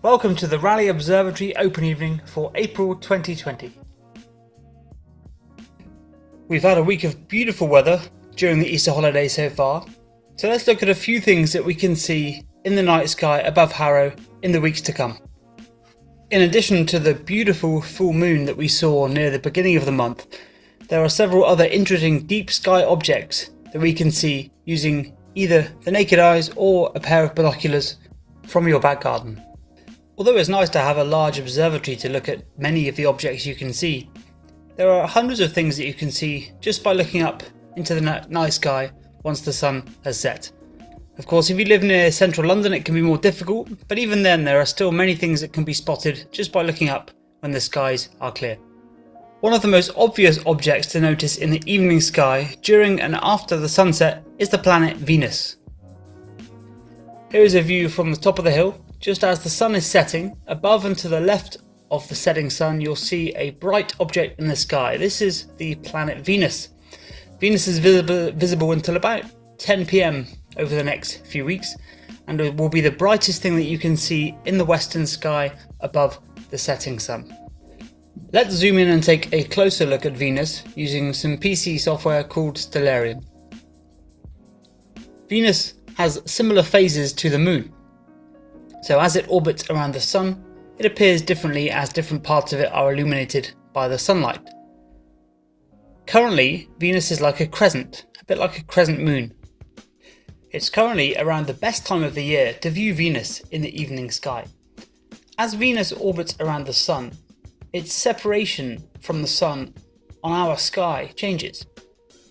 Welcome to the Rayleigh Observatory Open Evening for April 2020. We've had a week of beautiful weather during the Easter holiday so far, so let's look at a few things that we can see in the night sky above Harrow in the weeks to come. In addition to the beautiful full moon that we saw near the beginning of the month, there are several other interesting deep sky objects that we can see using either the naked eyes or a pair of binoculars from your back garden. Although it's nice to have a large observatory to look at many of the objects you can see, there are hundreds of things that you can see just by looking up into the night sky once the sun has set. Of course, if you live near central London it can be more difficult, but even then there are still many things that can be spotted just by looking up when the skies are clear. One of the most obvious objects to notice in the evening sky during and after the sunset is the planet Venus. Here is a view from the top of the hill. Just as the sun is setting, above and to the left of the setting sun you'll see a bright object in the sky. This is the planet Venus. Venus is visible until about 10 PM over the next few weeks, and it will be the brightest thing that you can see in the western sky above the setting sun. Let's zoom in and take a closer look at Venus using some PC software called Stellarium. Venus has similar phases to the moon. So as it orbits around the sun, it appears differently as different parts of it are illuminated by the sunlight. Currently, Venus is like a crescent, a bit like a crescent moon. It's currently around the best time of the year to view Venus in the evening sky. As Venus orbits around the sun, its separation from the sun on our sky changes.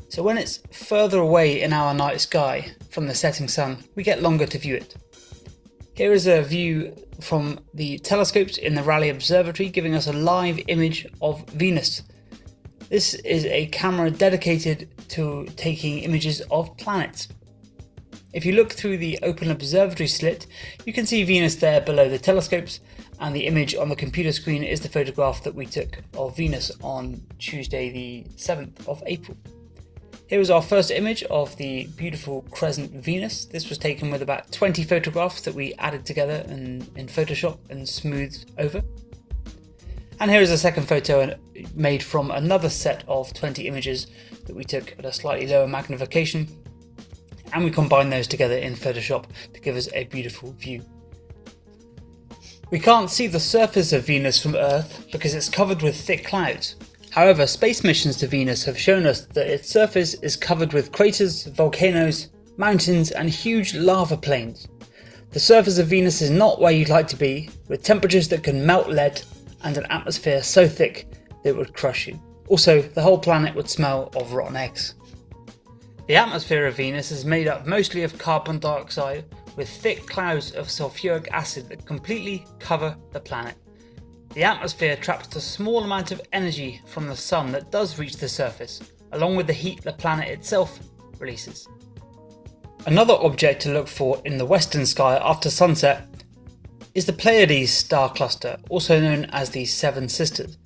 So when it's further away in our night sky from the setting sun, we get longer to view it. Here is a view from the telescopes in the Rayleigh Observatory giving us a live image of Venus. This is a camera dedicated to taking images of planets. If you look through the open observatory slit, you can see Venus there below the telescopes, and the image on the computer screen is the photograph that we took of Venus on Tuesday the 7th of April. Here is our first image of the beautiful crescent Venus. This was taken with about 20 photographs that we added together in Photoshop and smoothed over. And here is a second photo made from another set of 20 images that we took at a slightly lower magnification, and we combined those together in Photoshop to give us a beautiful view. We can't see the surface of Venus from Earth because it's covered with thick clouds. However, space missions to Venus have shown us that its surface is covered with craters, volcanoes, mountains and huge lava plains. The surface of Venus is not where you'd like to be, with temperatures that can melt lead and an atmosphere so thick that it would crush you. Also, the whole planet would smell of rotten eggs. The atmosphere of Venus is made up mostly of carbon dioxide, with thick clouds of sulfuric acid that completely cover the planet. The atmosphere traps a small amount of energy from the sun that does reach the surface, along with the heat the planet itself releases. Another object to look for in the western sky after sunset is the Pleiades star cluster, also known as the Seven Sisters.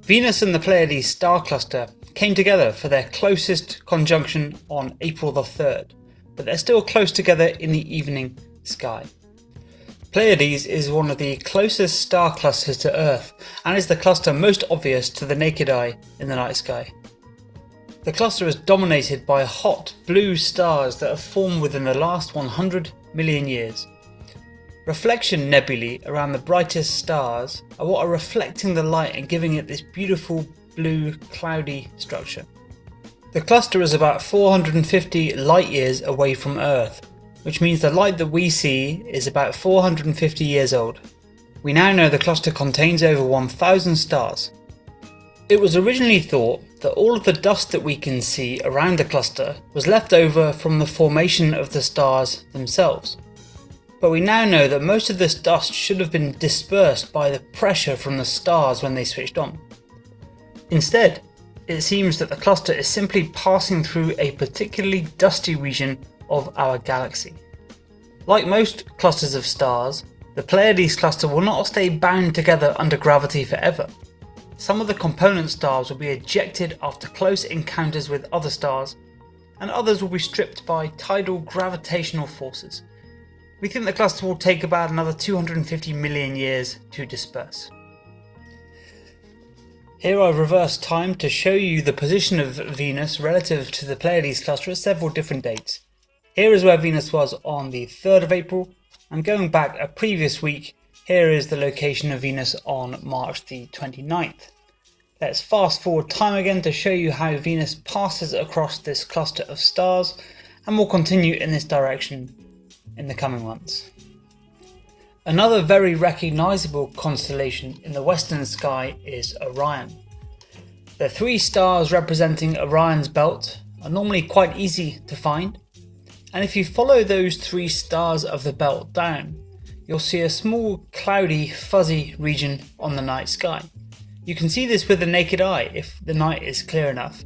Venus and the Pleiades star cluster came together for their closest conjunction on April the 3rd, but they're still close together in the evening sky. Pleiades is one of the closest star clusters to Earth and is the cluster most obvious to the naked eye in the night sky. The cluster is dominated by hot blue stars that have formed within the last 100 million years. Reflection nebulae around the brightest stars are what are reflecting the light and giving it this beautiful blue cloudy structure. The cluster is about 450 light years away from Earth, which means the light that we see is about 450 years old. We now know the cluster contains over 1,000 stars. It was originally thought that all of the dust that we can see around the cluster was left over from the formation of the stars themselves. But we now know that most of this dust should have been dispersed by the pressure from the stars when they switched on. Instead, it seems that the cluster is simply passing through a particularly dusty region of our galaxy. Like most clusters of stars, the Pleiades cluster will not stay bound together under gravity forever. Some of the component stars will be ejected after close encounters with other stars, and others will be stripped by tidal gravitational forces. We think the cluster will take about another 250 million years to disperse. Here I've reversed time to show you the position of Venus relative to the Pleiades cluster at several different dates. Here is where Venus was on the 3rd of April, and going back a previous week, here is the location of Venus on March the 29th. Let's fast forward time again to show you how Venus passes across this cluster of stars, and will continue in this direction in the coming months. Another very recognisable constellation in the western sky is Orion. The 3 stars representing Orion's belt are normally quite easy to find, and if you follow those 3 stars of the belt down, you'll see a small cloudy fuzzy region on the night sky. You can see this with the naked eye if the night is clear enough,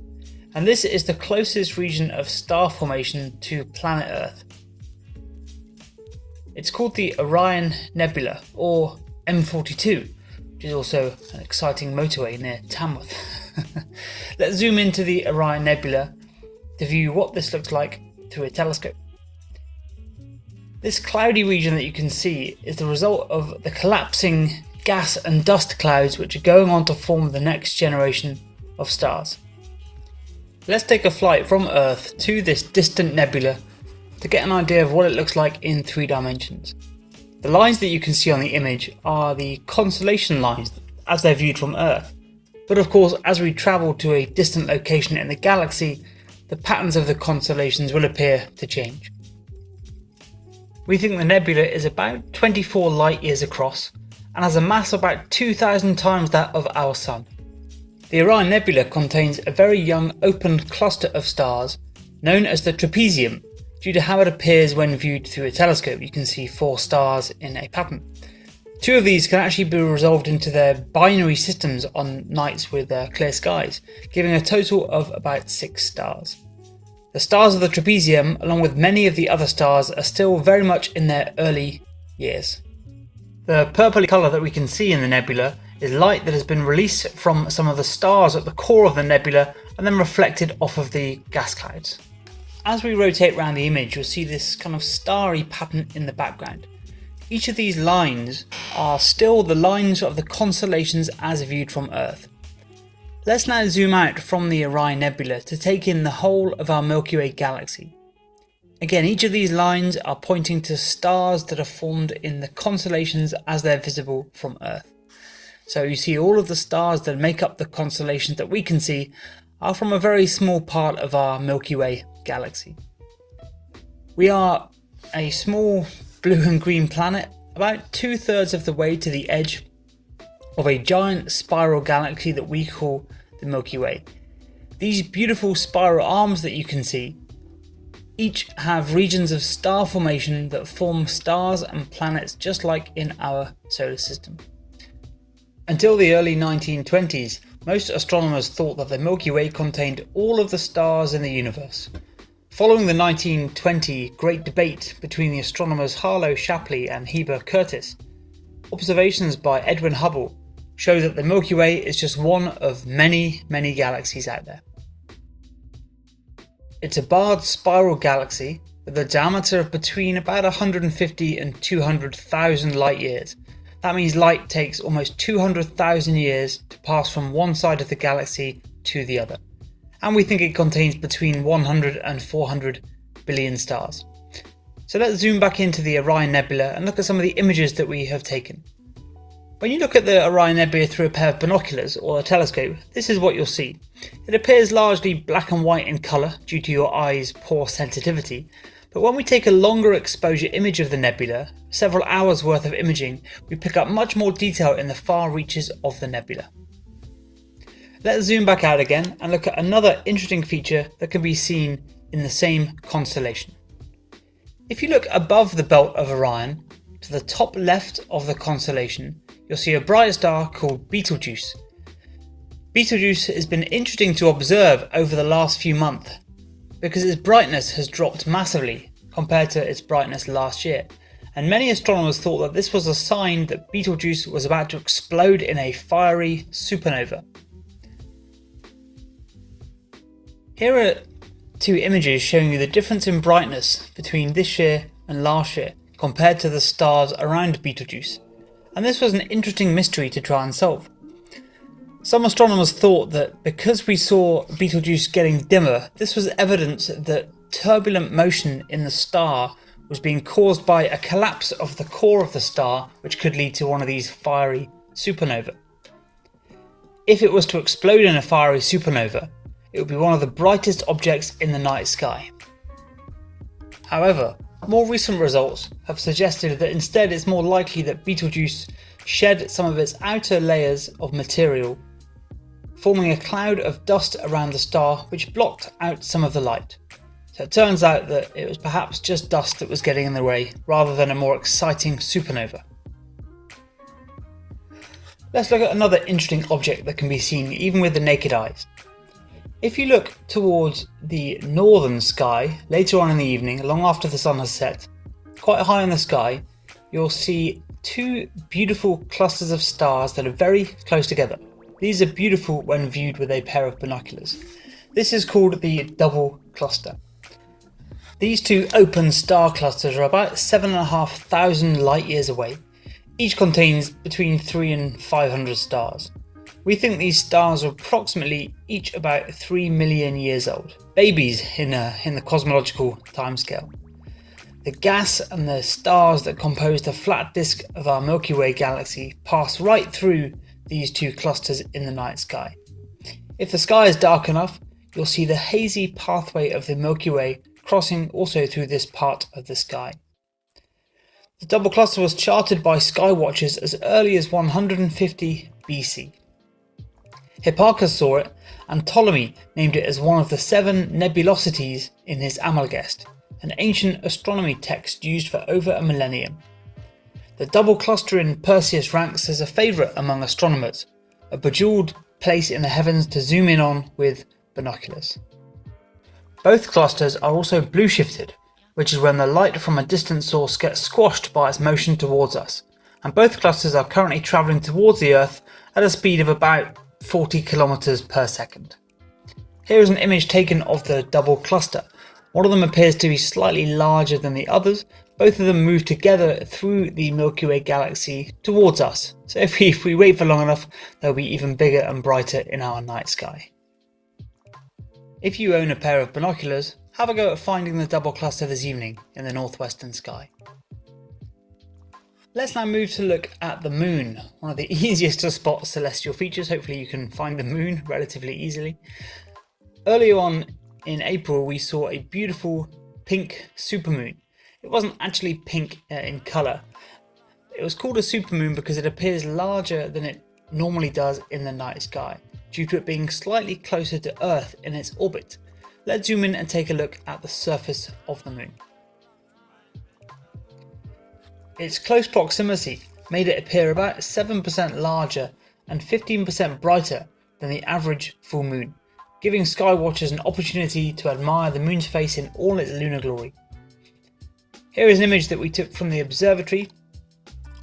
and this is the closest region of star formation to planet Earth. It's called the Orion Nebula, or M42, which is also an exciting motorway near Tamworth. Let's zoom into the Orion Nebula to view what this looks like through a telescope. This cloudy region that you can see is the result of the collapsing gas and dust clouds which are going on to form the next generation of stars. Let's take a flight from Earth to this distant nebula to get an idea of what it looks like in 3 dimensions. The lines that you can see on the image are the constellation lines as they're viewed from Earth. But of course, as we travel to a distant location in the galaxy, the patterns of the constellations will appear to change. We think the nebula is about 24 light years across and has a mass about 2,000 times that of our Sun. The Orion Nebula contains a very young open cluster of stars known as the trapezium. Due to how it appears when viewed through a telescope, you can see 4 stars in a pattern. 2 of these can actually be resolved into their binary systems on nights with clear skies, giving a total of about 6 stars. The stars of the trapezium, along with many of the other stars, are still very much in their early years. The purpley colour that we can see in the nebula is light that has been released from some of the stars at the core of the nebula and then reflected off of the gas clouds. As we rotate around the image, you'll see this kind of starry pattern in the background. Each of these lines are still the lines of the constellations as viewed from Earth. Let's now zoom out from the Orion Nebula to take in the whole of our Milky Way galaxy. Again, each of these lines are pointing to stars that are formed in the constellations as they're visible from Earth. So you see all of the stars that make up the constellations that we can see are from a very small part of our Milky Way galaxy. We are a small blue and green planet, about 2/3 of the way to the edge of a giant spiral galaxy that we call the Milky Way. These beautiful spiral arms that you can see each have regions of star formation that form stars and planets just like in our solar system. Until the early 1920s, most astronomers thought that the Milky Way contained all of the stars in the universe. Following the 1920 Great Debate between the astronomers Harlow Shapley and Heber Curtis, observations by Edwin Hubble show that the Milky Way is just one of many, many galaxies out there. It's a barred spiral galaxy with a diameter of between about 150 and 200,000 light years. That means light takes almost 200,000 years to pass from one side of the galaxy to the other. And we think it contains between 100 and 400 billion stars. So let's zoom back into the Orion Nebula and look at some of the images that we have taken. When you look at the Orion Nebula through a pair of binoculars or a telescope, this is what you'll see. It appears largely black and white in colour due to your eye's poor sensitivity, but when we take a longer exposure image of the nebula, several hours worth of imaging, we pick up much more detail in the far reaches of the nebula. Let's zoom back out again and look at another interesting feature that can be seen in the same constellation. If you look above the belt of Orion, to the top left of the constellation, you'll see a bright star called Betelgeuse. Betelgeuse has been interesting to observe over the last few months because its brightness has dropped massively compared to its brightness last year, and many astronomers thought that this was a sign that Betelgeuse was about to explode in a fiery supernova. Here are 2 images showing you the difference in brightness between this year and last year compared to the stars around Betelgeuse, and this was an interesting mystery to try and solve. Some astronomers thought that because we saw Betelgeuse getting dimmer, this was evidence that turbulent motion in the star was being caused by a collapse of the core of the star, which could lead to one of these fiery supernovae. If it was to explode in a fiery supernova, it would be one of the brightest objects in the night sky. However, more recent results have suggested that instead it's more likely that Betelgeuse shed some of its outer layers of material, forming a cloud of dust around the star which blocked out some of the light. So it turns out that it was perhaps just dust that was getting in the way, rather than a more exciting supernova. Let's look at another interesting object that can be seen even with the naked eyes. If you look towards the northern sky later on in the evening, long after the sun has set, quite high in the sky, you'll see two beautiful clusters of stars that are very close together. These are beautiful when viewed with a pair of binoculars. This is called the double cluster. These two open star clusters are about 7,500 light years away. Each contains between 300 and 500 stars. We think these stars are approximately each about 3 million years old, babies in the cosmological timescale. The gas and the stars that compose the flat disk of our Milky Way galaxy pass right through these two clusters in the night sky. If the sky is dark enough, you'll see the hazy pathway of the Milky Way crossing also through this part of the sky. The double cluster was charted by sky watchers as early as 150 BC. Hipparchus saw it, and Ptolemy named it as one of the 7 nebulosities in his Almagest, an ancient astronomy text used for over a millennium. The double cluster in Perseus ranks as a favourite among astronomers, a bejewelled place in the heavens to zoom in on with binoculars. Both clusters are also blue shifted, which is when the light from a distant source gets squashed by its motion towards us, and both clusters are currently travelling towards the Earth at a speed of about 40 kilometers per second. Here is an image taken of the double cluster. One of them appears to be slightly larger than the others. Both of them move together through the Milky Way galaxy towards us. So if we wait for long enough, they'll be even bigger and brighter in our night sky. If you own a pair of binoculars, have a go at finding the double cluster this evening in the northwestern sky. Let's now move to look at the moon, one of the easiest to spot celestial features. Hopefully you can find the moon relatively easily. Earlier on in April we saw a beautiful pink supermoon. It wasn't actually pink in colour. It was called a supermoon because it appears larger than it normally does in the night sky, due to it being slightly closer to Earth in its orbit. Let's zoom in and take a look at the surface of the moon. Its close proximity made it appear about 7% larger and 15% brighter than the average full moon, giving sky watchers an opportunity to admire the moon's face in all its lunar glory. Here is an image that we took from the Observatory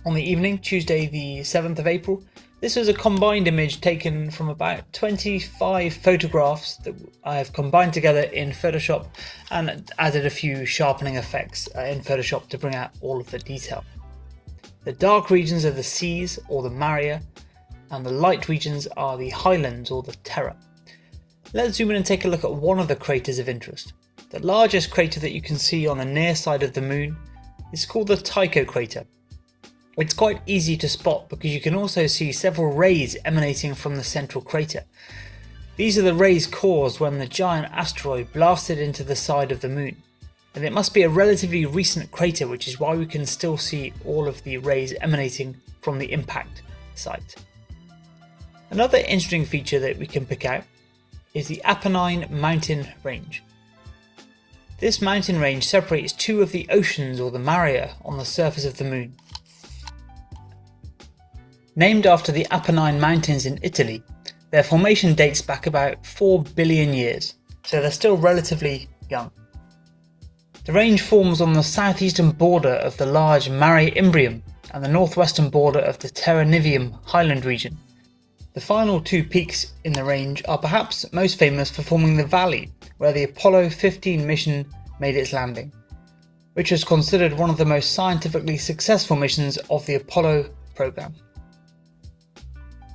on the evening, Tuesday the 7th of April. This was a combined image taken from about 25 photographs that I have combined together in Photoshop and added a few sharpening effects in Photoshop to bring out all of the detail. The dark regions are the seas or the Maria, and the light regions are the highlands or the Terra. Let's zoom in and take a look at one of the craters of interest. The largest crater that you can see on the near side of the moon is called the Tycho crater. It's quite easy to spot because you can also see several rays emanating from the central crater. These are the rays caused when the giant asteroid blasted into the side of the moon, and it must be a relatively recent crater, which is why we can still see all of the rays emanating from the impact site. Another interesting feature that we can pick out is the Apennine mountain range. This mountain range separates two of the oceans or the Maria on the surface of the moon. Named after the Apennine Mountains in Italy, their formation dates back about 4 billion years, so they're still relatively young. The range forms on the southeastern border of the large Mare Imbrium and the northwestern border of the Terra Nivium highland region. The final two peaks in the range are perhaps most famous for forming the valley where the Apollo 15 mission made its landing. which was considered one of the most scientifically successful missions of the Apollo program.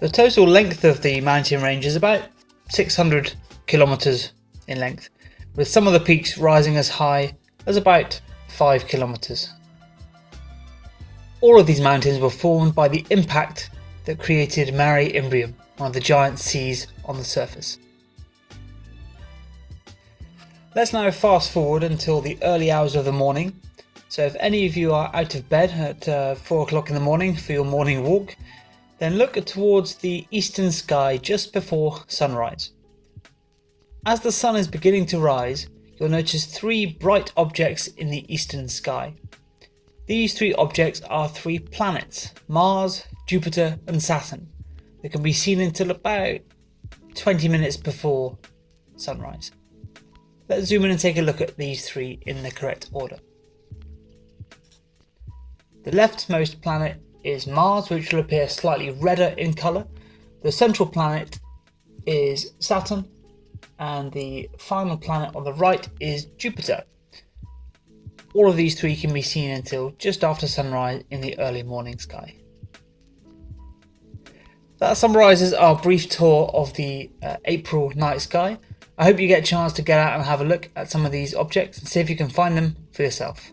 The total length of the mountain range is about 600 kilometers in length, with some of the peaks rising as high as about 5 kilometers. All of these mountains were formed by the impact that created Mare Imbrium, one of the giant seas on the surface. Let's now fast forward until the early hours of the morning. So if any of you are out of bed at 4 o'clock in the morning for your morning walk, then look towards the eastern sky just before sunrise. As the sun is beginning to rise, you'll notice 3 bright objects in the eastern sky. These 3 objects are 3 planets, Mars, Jupiter and Saturn. They can be seen until about 20 minutes before sunrise. Let's zoom in and take a look at these 3 in the correct order. The leftmost planet is Mars, which will appear slightly redder in colour. The central planet is Saturn, and the final planet on the right is Jupiter. All of these 3 can be seen until just after sunrise in the early morning sky. That summarises our brief tour of the April night sky. I hope you get a chance to get out and have a look at some of these objects and see if you can find them for yourself.